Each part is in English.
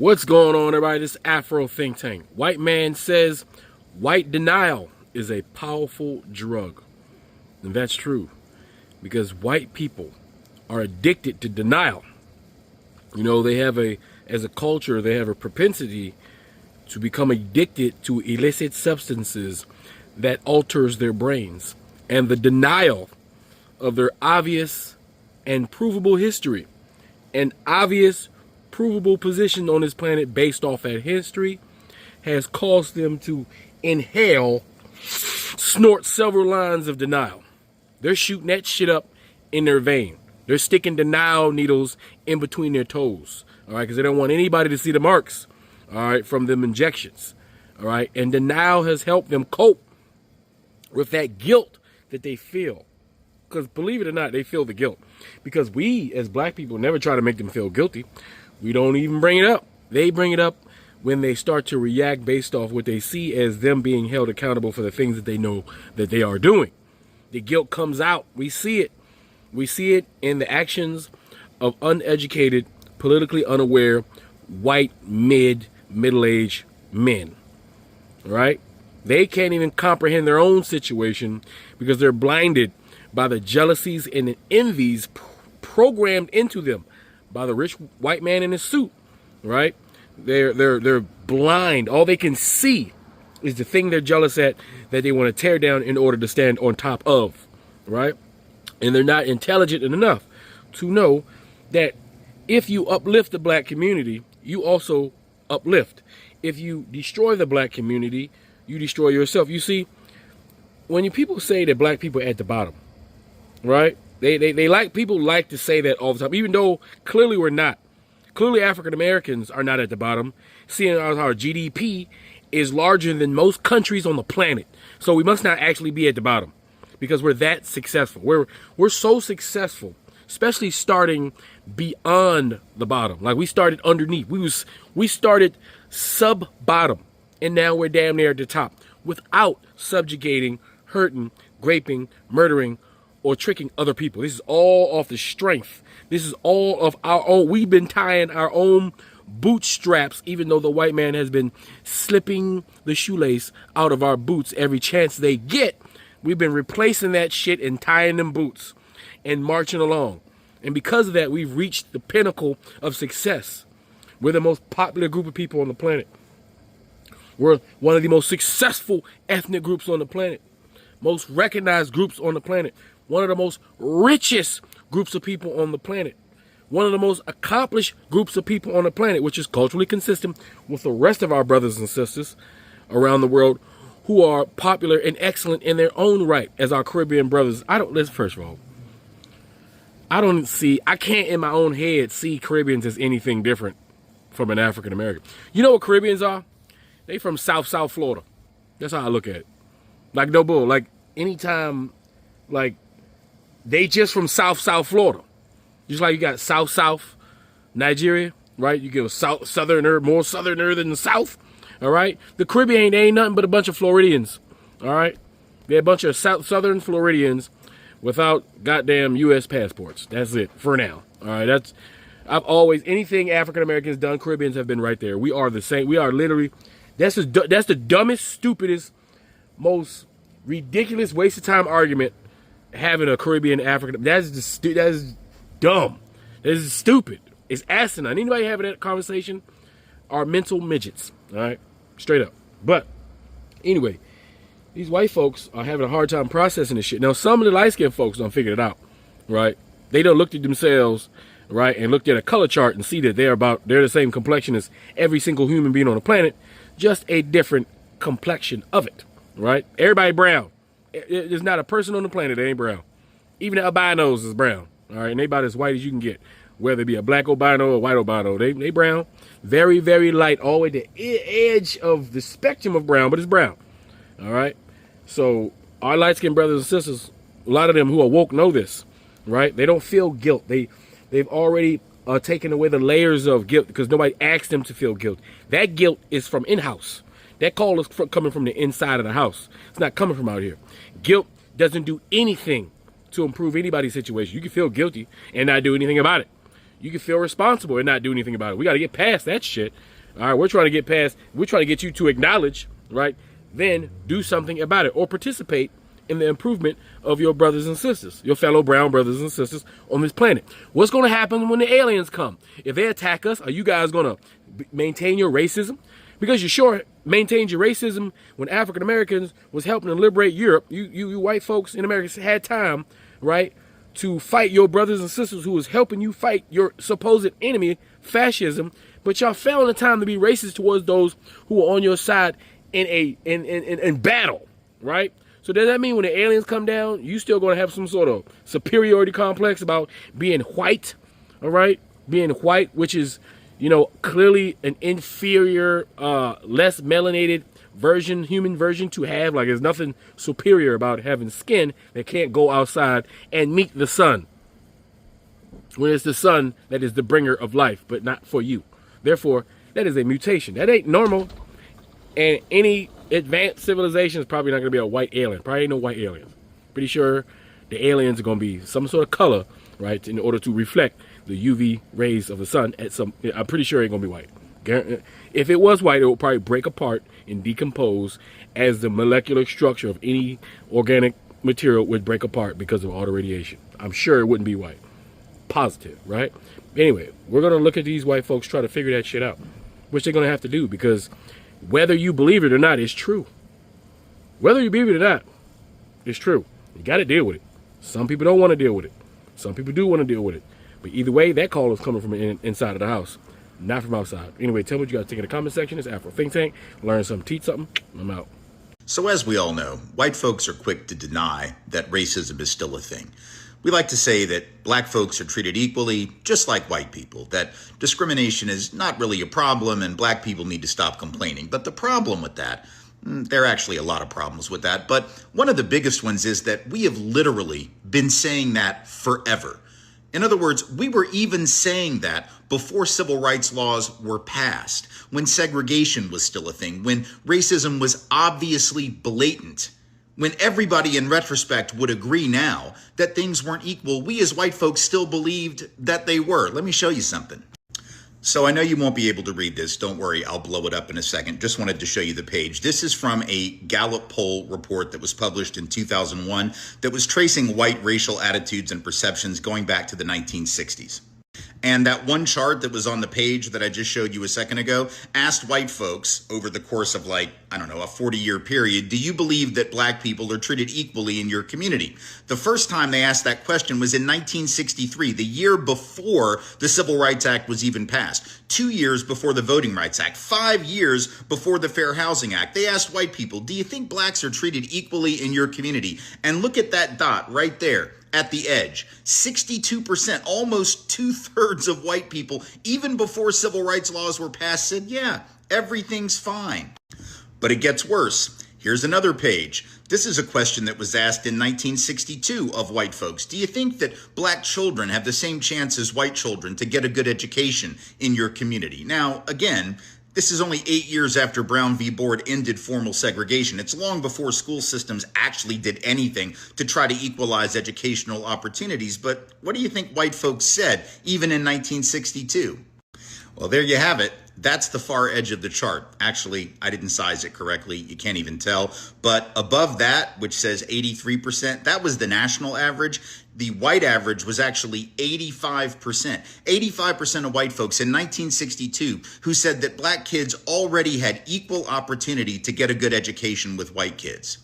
What's going on, everybody? This is Afro Think Tank. White man says white denial is a powerful drug. And that's true, because white people are addicted to denial. You know, as a culture, they have a propensity to become addicted to illicit substances that alters their brains. And the denial of their obvious and provable history and obvious provable position on this planet based off that history has caused them to snort several lines of denial. They're shooting that shit up in their vein. They're sticking denial needles in between their toes, all right, because they don't want anybody to see the marks, all right, from them injections, all right, and denial has helped them cope with that guilt that they feel. Because believe it or not, they feel the guilt. Because we, as black people, never try to make them feel guilty. We don't even bring it up. They bring it up when they start to react based off what they see as them being held accountable for the things that they know that they are doing. The guilt comes out. We see it. We see it in the actions of uneducated, politically unaware, white, middle-aged men. All right? They can't even comprehend their own situation because they're blinded by the jealousies and the envies programmed into them by the rich white man in his suit, right? They're blind. All they can see is the thing they're jealous at that they want to tear down in order to stand on top of, right? And they're not intelligent enough to know that if you uplift the black community, you also uplift. If you destroy the black community, you destroy yourself. You see, when people say that black people are at the bottom, right? People like to say that all the time, even though clearly we're not. Clearly African Americans are not at the bottom, seeing as our GDP is larger than most countries on the planet. So we must not actually be at the bottom because we're that successful. We're so successful, especially starting beyond the bottom. Like we started underneath. We started sub-bottom, and now we're damn near at the top without subjugating, hurting, raping, murdering, or tricking other people. This is all off the strength. This is all of our own. We've been tying our own bootstraps, even though the white man has been slipping the shoelace out of our boots every chance they get. We've been replacing that shit and tying them boots and marching along. And because of that, we've reached the pinnacle of success. We're the most popular group of people on the planet. We're one of the most successful ethnic groups on the planet. Most recognized groups on the planet. One of the most richest groups of people on the planet. One of the most accomplished groups of people on the planet, which is culturally consistent with the rest of our brothers and sisters around the world who are popular and excellent in their own right as our Caribbean brothers. First of all, I can't in my own head see Caribbeans as anything different from an African American. You know what Caribbeans are? They from South Florida. That's how I look at it. Like no bull. Like anytime, like they just from South Florida. Just like you got South Nigeria, right? You get a southerner, more southerner than the South, all right? The Caribbean ain't nothing but a bunch of Floridians, all right? They're a bunch of southern Floridians without goddamn U.S. passports. That's it for now, all right? Anything African Americans done, Caribbeans have been right there. We are the same. We are literally, that's the dumbest, stupidest, most ridiculous waste of time argument having a Caribbean African. That is dumb. That is stupid. It's asinine. Anybody having that conversation are mental midgets. All right, straight up. But anyway, these white folks are having a hard time processing this shit. Now, some of the light skinned folks don't figure it out. Right? They don't looked at themselves, right, and looked at a color chart and see that they're the same complexion as every single human being on the planet, just a different complexion of it. Right? Everybody brown. There's not a person on the planet that ain't brown. Even the albinos is brown. All right, and they about as white as you can get. Whether it be a black albino or a white albino, they brown. Very, very light, all the way to the edge of the spectrum of brown, but it's brown. All right? So our light-skinned brothers and sisters, a lot of them who are woke know this, right? They don't feel guilt. They've already taken away the layers of guilt because nobody asked them to feel guilt. That guilt is from in-house. That call is coming from the inside of the house. It's not coming from out here. Guilt doesn't do anything to improve anybody's situation. You can feel guilty and not do anything about it. you can feel responsible and not do anything about it. We got to get past that shit. All right, we're trying to get you to acknowledge, right? Then do something about it or participate in the improvement of your brothers and sisters, your fellow brown brothers and sisters on this planet. What's going to happen when the aliens come? If they attack us, are you guys going to maintain your racism? Because you sure maintained your racism when African Americans was helping to liberate Europe. You white folks in America had time, right, to fight your brothers and sisters who was helping you fight your supposed enemy, fascism. But y'all found the time to be racist towards those who are on your side in battle, right? So does that mean when the aliens come down, you still going to have some sort of superiority complex about being white, all right? Being white, which is, clearly an inferior, less melanated human version to have. Like, there's nothing superior about having skin that can't go outside and meet the sun. When it's the sun that is the bringer of life, but not for you. Therefore, that is a mutation. That ain't normal. And any advanced civilization is probably not going to be a white alien. Probably ain't no white aliens. Pretty sure the aliens are going to be some sort of color, right, in order to reflect the UV rays of the sun I'm pretty sure it ain't going to be white. If it was white, it would probably break apart and decompose as the molecular structure of any organic material would break apart because of all the radiation. I'm sure it wouldn't be white. Positive, right? Anyway, we're going to look at these white folks try to figure that shit out, which they're going to have to do, because whether you believe it or not, it's true. Whether you believe it or not, it's true. You got to deal with it. Some people don't want to deal with it. Some people do want to deal with it. But either way, that call is coming from inside of the house, not from outside. Anyway, tell me what you got to think in the comment section. It's Afro Think Tank. Learn something, teach something. I'm out. So as we all know, white folks are quick to deny that racism is still a thing. We like to say that black folks are treated equally, just like white people, that discrimination is not really a problem and black people need to stop complaining. But the problem with that, there are actually a lot of problems with that, but one of the biggest ones is that we have literally been saying that forever. In other words, we were even saying that before civil rights laws were passed, when segregation was still a thing, when racism was obviously blatant. When everybody in retrospect would agree now that things weren't equal, we as white folks still believed that they were. Let me show you something. So I know you won't be able to read this. Don't worry, I'll blow it up in a second. Just wanted to show you the page. This is from a Gallup poll report that was published in 2001 that was tracing white racial attitudes and perceptions going back to the 1960s. And that one chart that was on the page that I just showed you a second ago asked white folks over the course of a 40-year period, do you believe that black people are treated equally in your community? The first time they asked that question was in 1963, the year before the Civil Rights Act was even passed, 2 years before the Voting Rights Act, 5 years before the Fair Housing Act. They asked white people, do you think blacks are treated equally in your community? And look at that dot right there. At the edge, 62%, almost 2/3 of white people, even before civil rights laws were passed, said, yeah, everything's fine. But it gets worse. Here's another page. This is a question that was asked in 1962 of white folks. Do you think that black children have the same chance as white children to get a good education in your community? Now, again, this is only 8 years after Brown v. Board ended formal segregation. It's long before school systems actually did anything to try to equalize educational opportunities. But what do you think white folks said, even in 1962? Well, there you have it. That's the far edge of the chart. Actually, I didn't size it correctly. You can't even tell. But above that, which says 83%, that was the national average. The white average was actually 85%. 85% of white folks in 1962 who said that black kids already had equal opportunity to get a good education with white kids.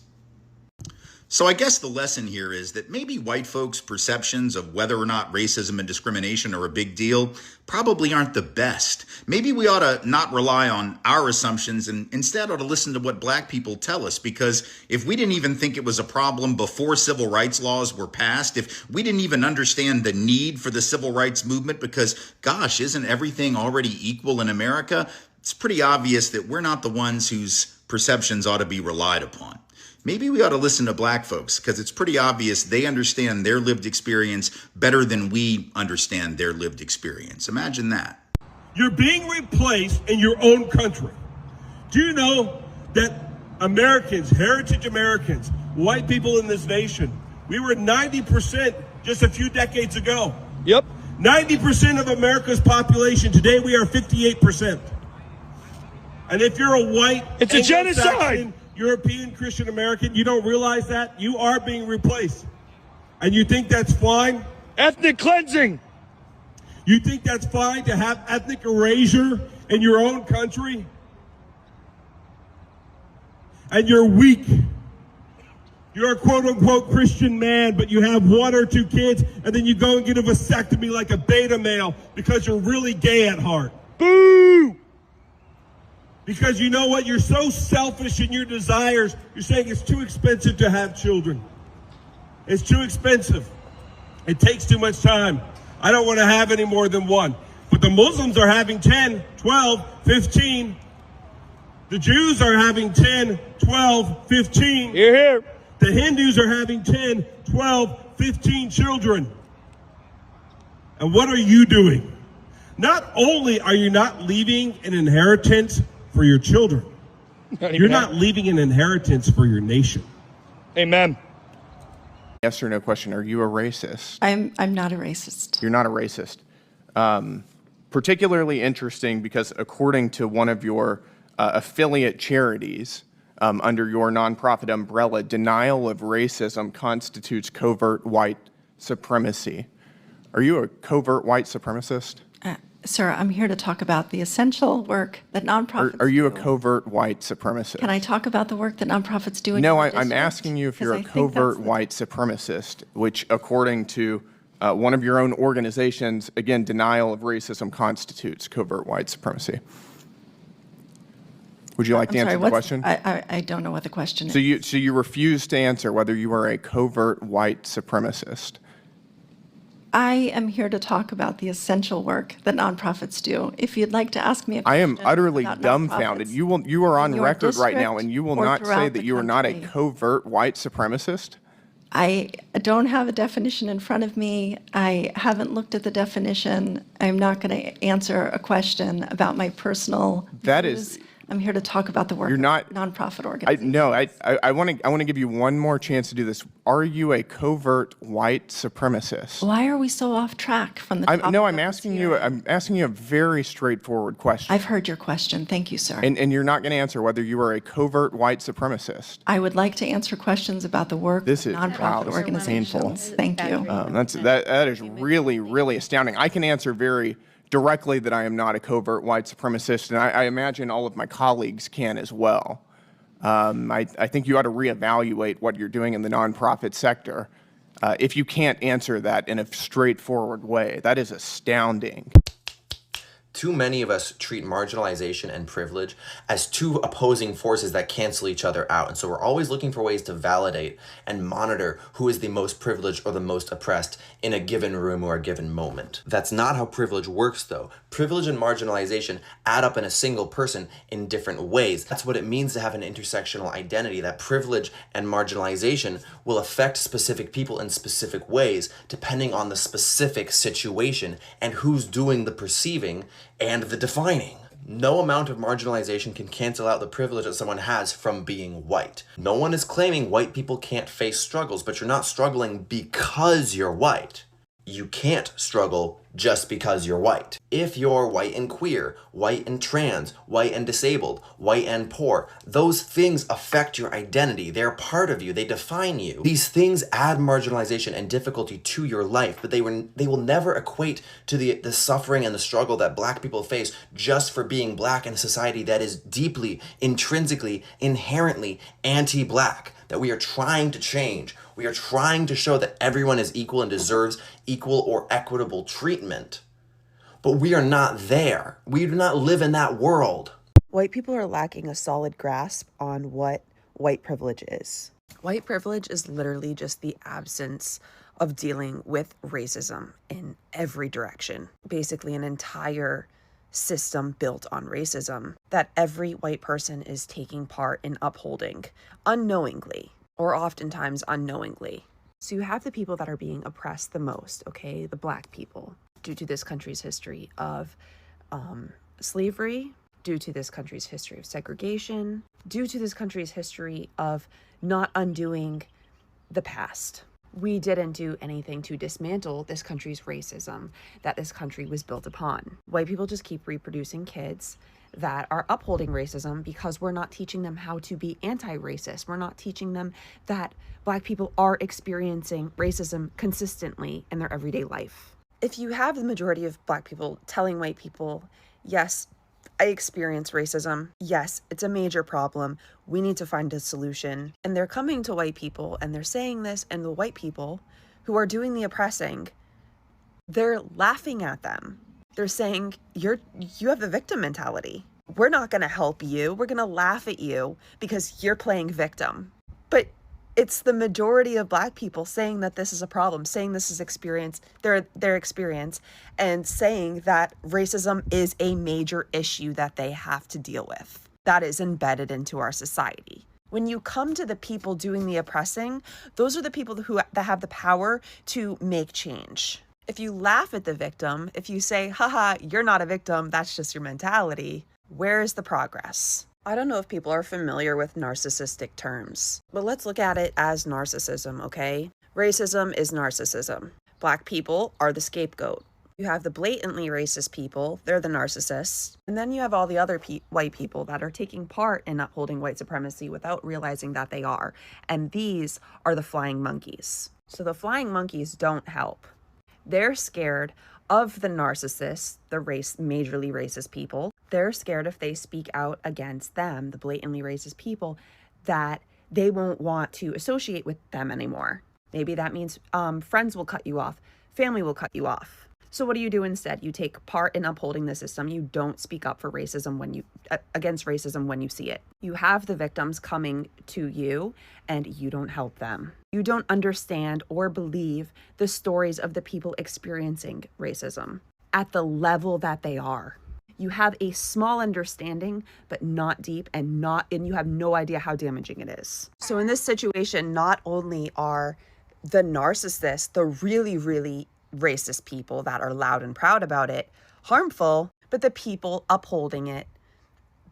So I guess the lesson here is that maybe white folks' perceptions of whether or not racism and discrimination are a big deal probably aren't the best. Maybe we ought to not rely on our assumptions and instead ought to listen to what black people tell us, because if we didn't even think it was a problem before civil rights laws were passed, if we didn't even understand the need for the civil rights movement because, gosh, isn't everything already equal in America? It's pretty obvious that we're not the ones whose perceptions ought to be relied upon. Maybe we ought to listen to black folks because it's pretty obvious they understand their lived experience better than we understand their lived experience. Imagine that. You're being replaced in your own country. Do you know that Americans, heritage Americans, white people in this nation, we were 90% just a few decades ago. Yep. 90% of America's population, today we are 58%. And if you're a white, it's a genocide. European Christian American, you don't realize that? You are being replaced. And you think that's fine? Ethnic cleansing. You think that's fine to have ethnic erasure in your own country? And you're weak. You're a quote-unquote Christian man, but you have 1 or 2 kids, and then you go and get a vasectomy like a beta male because you're really gay at heart. Boo! Because you know what? You're so selfish in your desires. You're saying it's too expensive to have children. It's too expensive. It takes too much time. I don't want to have any more than 1. But the Muslims are having 10, 12, 15. The Jews are having 10, 12, 15. Hear, hear. The Hindus are having 10, 12, 15 children. And what are you doing? Not only are you not leaving an inheritance for your children, you're not leaving an inheritance for your nation. Amen. Yes or no question. Are you a racist? I'm not a racist. You're not a racist. Particularly interesting because according to one of your affiliate charities, under your nonprofit umbrella, denial of racism constitutes covert white supremacy. Are you a covert white supremacist? Sir, I'm here to talk about the essential work that nonprofits Are you a do. covert white supremacist? Can I talk about the work that nonprofits do in No, your I'm district? asking you if you're a 'Cause I think that's covert the- white supremacist, which according to one of your own organizations, again, denial of racism constitutes covert white supremacy. Would you like to I'm answer sorry, the what's- question? I don't know what the question So is. you refuse to answer whether you are a covert white supremacist. I am here to talk about the essential work that nonprofits do. If you'd like to ask me a I question am utterly about dumbfounded. nonprofits You are on your record right now, district and you will or not say throughout that the you are not a country. covert white supremacist. I don't have a definition in front of me. I haven't looked at the definition. I'm not going to answer a question about my personal That views. is- I'm here to talk about the work You're of not- nonprofit I organizations. want to give you one more chance to do this. Are you a covert white supremacist? Why are we so off track from the topic? I'm of this asking you. hearing? I'm asking you a very straightforward question. I've heard your question. Thank you, sir. And you're not going to answer whether you are a covert white supremacist. I would like to answer questions about the work This of is- wow, nonprofit this is organizations. Thank you. That is really, really astounding. I can answer very directly that I am not a covert white supremacist, and I imagine all of my colleagues can as well. I think you ought to reevaluate what you're doing in the nonprofit sector if you can't answer that in a straightforward way. That is astounding. Too many of us treat marginalization and privilege as two opposing forces that cancel each other out. And so we're always looking for ways to validate and monitor who is the most privileged or the most oppressed in a given room or a given moment. That's not how privilege works, though. Privilege and marginalization add up in a single person in different ways. That's what it means to have an intersectional identity, that privilege and marginalization will affect specific people in specific ways, depending on the specific situation and who's doing the perceiving and the defining. No amount of marginalization can cancel out the privilege that someone has from being white. No one is claiming white people can't face struggles, but you're not struggling because you're white. You can't struggle just because you're white. If you're white and queer, white and trans, white and disabled, white and poor, those things affect your identity. They're part of you. They define you. These things add marginalization and difficulty to your life, but they will never equate to the suffering and the struggle that Black people face just for being Black in a society that is deeply, intrinsically, inherently anti-Black, that we are trying to change. We are trying to show that everyone is equal and deserves equal or equitable treatment. But we are not there. We do not live in that world. White people are lacking a solid grasp on what white privilege is. White privilege is literally just the absence of dealing with racism in every direction. Basically, an entire system built on racism that every white person is taking part in upholding unknowingly, or oftentimes unknowingly. So you have the people that are being oppressed the most, okay? The Black people, due to this country's history of slavery, due to this country's history of segregation, due to this country's history of not undoing the past. We didn't do anything to dismantle this country's racism that this country was built upon. White people just keep reproducing kids that are upholding racism because we're not teaching them how to be anti-racist. We're not teaching them that Black people are experiencing racism consistently in their everyday life. If you have the majority of Black people telling white people, yes, I experience racism. Yes, it's a major problem. We need to find a solution. And they're coming to white people and they're saying this, and the white people who are doing the oppressing, they're laughing at them. They're saying, you have the victim mentality. We're not going to help you. We're going to laugh at you because you're playing victim. But it's the majority of Black people saying that this is a problem, saying this is their experience, and saying that racism is a major issue that they have to deal with. That is embedded into our society. When you come to the people doing the oppressing, those are the people that have the power to make change. If you laugh at the victim, if you say, haha, you're not a victim, that's just your mentality, where is the progress? I don't know if people are familiar with narcissistic terms, but let's look at it as narcissism, okay? Racism is narcissism. Black people are the scapegoat. You have the blatantly racist people, they're the narcissists. And then you have all the other white people that are taking part in upholding white supremacy without realizing that they are. And these are the flying monkeys. So the flying monkeys don't help. They're scared of the narcissists, the majorly racist people. They're scared if they speak out against them, the blatantly racist people, that they won't want to associate with them anymore. Maybe that means friends will cut you off, family will cut you off. So what do you do instead? You take part in upholding the system. You don't speak up for racism against racism when you see it. You have the victims coming to you and you don't help them. You don't understand or believe the stories of the people experiencing racism at the level that they are. You have a small understanding, but not deep, and you have no idea how damaging it is. So in this situation, not only are the narcissists, the really, really racist people that are loud and proud about it, harmful, but the people upholding it,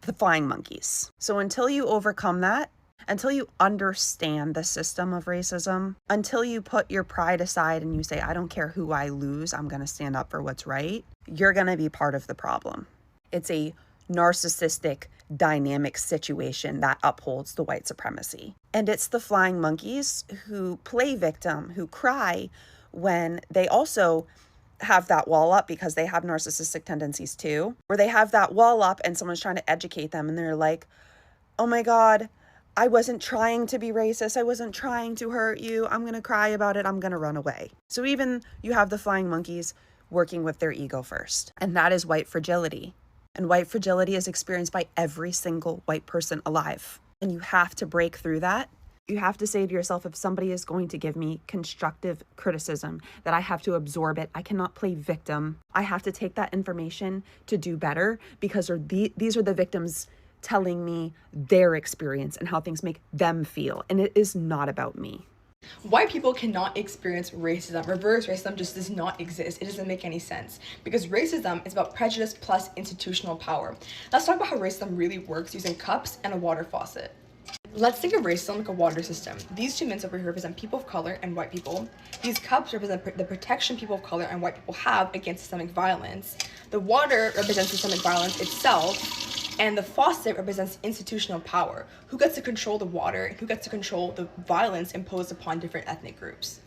the flying monkeys. So until you overcome that, until you understand the system of racism, until you put your pride aside and you say, I don't care who I lose, I'm going to stand up for what's right, you're going to be part of the problem. It's a narcissistic, dynamic situation that upholds the white supremacy. And it's the flying monkeys who play victim, who cry when they also have that wall up because they have narcissistic tendencies too, where they have that wall up and someone's trying to educate them and they're like, oh my God, I wasn't trying to be racist. I wasn't trying to hurt you. I'm going to cry about it. I'm going to run away. So even you have the flying monkeys working with their ego first. And that is white fragility. And white fragility is experienced by every single white person alive. And you have to break through that. You have to say to yourself, if somebody is going to give me constructive criticism, that I have to absorb it. I cannot play victim. I have to take that information to do better because these are the victims telling me their experience and how things make them feel. And it is not about me. White people cannot experience racism. Reverse racism just does not exist. It doesn't make any sense because racism is about prejudice plus institutional power. Let's talk about how racism really works using cups and a water faucet. Let's think of racism like a water system. These two mints over here represent people of color and white people. These cups represent the protection people of color and white people have against systemic violence. The water represents systemic violence itself. And the faucet represents institutional power. Who gets to control the water and who gets to control the violence imposed upon different ethnic groups.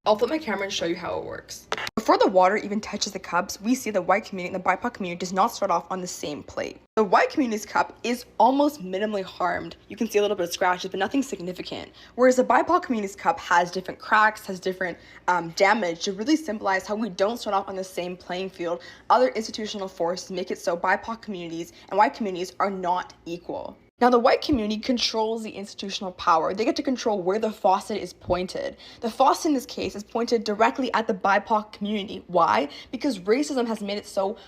I'll flip my camera and show you how it works. Before the water even touches the cups, we see the white community and the BIPOC community does not start off on the same plate. The white community's cup is almost minimally harmed. You can see a little bit of scratches, but nothing significant. Whereas the BIPOC community's cup has different cracks, has different damage to really symbolize how we don't start off on the same playing field. Other institutional forces make it so BIPOC communities and white communities are not equal. Now, the white community controls the institutional power. They get to control where the faucet is pointed. The faucet in this case is pointed directly at the BIPOC community. Why? Because racism has made it so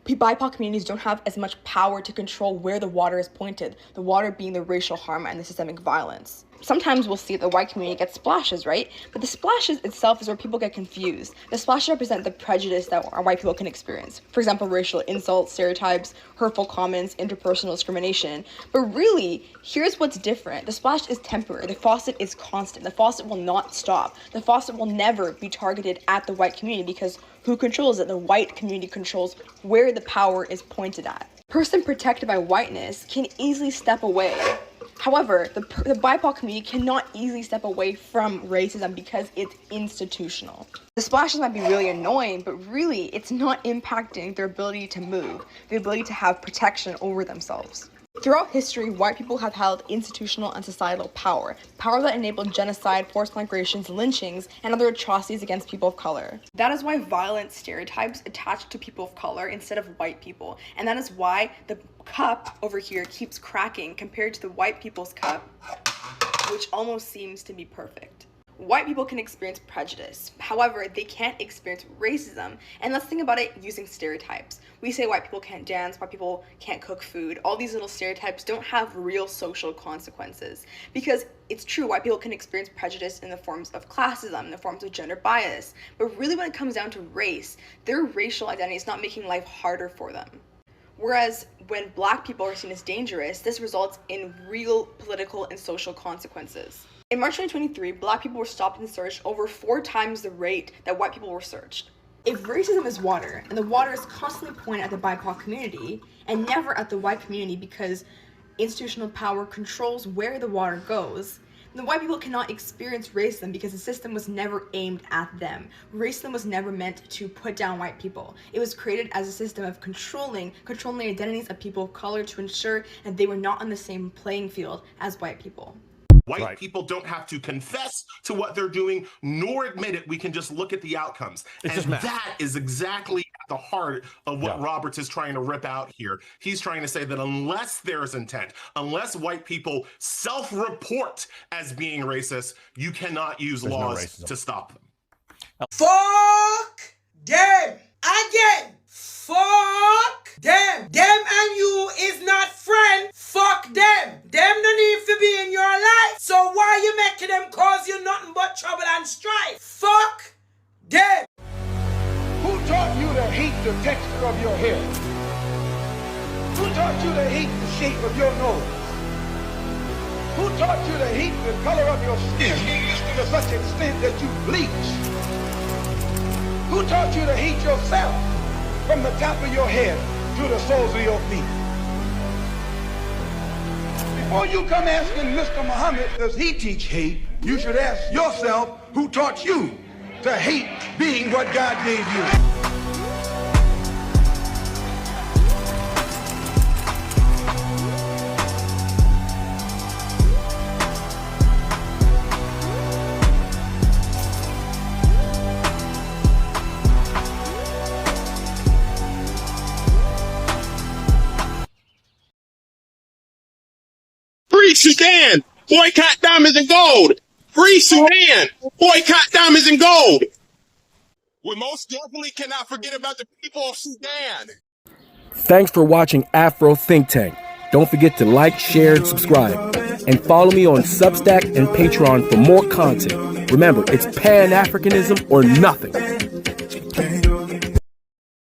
BIPOC communities don't have as much power to control where the water is pointed, the water being the racial harm and the systemic violence. Sometimes we'll see the white community get splashes, right? But the splashes itself is where people get confused. The splashes represent the prejudice that our white people can experience. For example, racial insults, stereotypes, hurtful comments, interpersonal discrimination. But really, here's what's different. The splash is temporary. The faucet is constant. The faucet will not stop. The faucet will never be targeted at the white community because who controls it? The white community controls where the power is pointed at. Person protected by whiteness can easily step away. However, the BIPOC community cannot easily step away from racism because it's institutional. The splashes might be really annoying, but really it's not impacting their ability to move, the ability to have protection over themselves. Throughout history, white people have held institutional and societal power that enabled genocide, forced migrations, lynchings, and other atrocities against people of color. That is why violent stereotypes attach to people of color instead of white people, and that is why the cup over here keeps cracking compared to the white people's cup, which almost seems to be perfect. White people can experience prejudice. However, they can't experience racism. And let's think about it using stereotypes. We say white people can't dance, white people can't cook food. All these little stereotypes don't have real social consequences. Because it's true, white people can experience prejudice in the forms of classism, in the forms of gender bias. But really when it comes down to race, their racial identity is not making life harder for them. Whereas when black people are seen as dangerous, this results in real political and social consequences. In March 2023, black people were stopped and searched over 4 times the rate that white people were searched. If racism is water, and the water is constantly pointed at the BIPOC community, and never at the white community because institutional power controls where the water goes, then white people cannot experience racism because the system was never aimed at them. Racism was never meant to put down white people. It was created as a system of controlling the identities of people of color to ensure that they were not on the same playing field as white people. White people don't have to confess to what they're doing, nor admit it. We can just look at the outcomes. And that is exactly at the heart of what Roberts is trying to rip out here. He's trying to say that unless there's intent, unless white people self-report as being racist, you cannot use laws to stop them. Fuck them. Again. Fuck them. Them and you is not friend. Fuck them. Them no need to be in your life. So why you making them cause you nothing but trouble and strife? Fuck them. Who taught you to hate the texture of your hair? Who taught you to hate the shape of your nose? Who taught you to hate the color of your skin to such an extent that you bleach? Who taught you to hate yourself from the top of your head to the soles of your feet? Before you come asking Mr. Muhammad, does he teach hate, you should ask yourself, who taught you to hate being what God gave you? Free Sudan! Boycott diamonds and gold! Free Sudan! Boycott diamonds and gold! We most definitely cannot forget about the people of Sudan! Thanks for watching Afro Think Tank. Don't forget to like, share, and subscribe. And follow me on Substack and Patreon for more content. Remember, it's Pan-Africanism or nothing.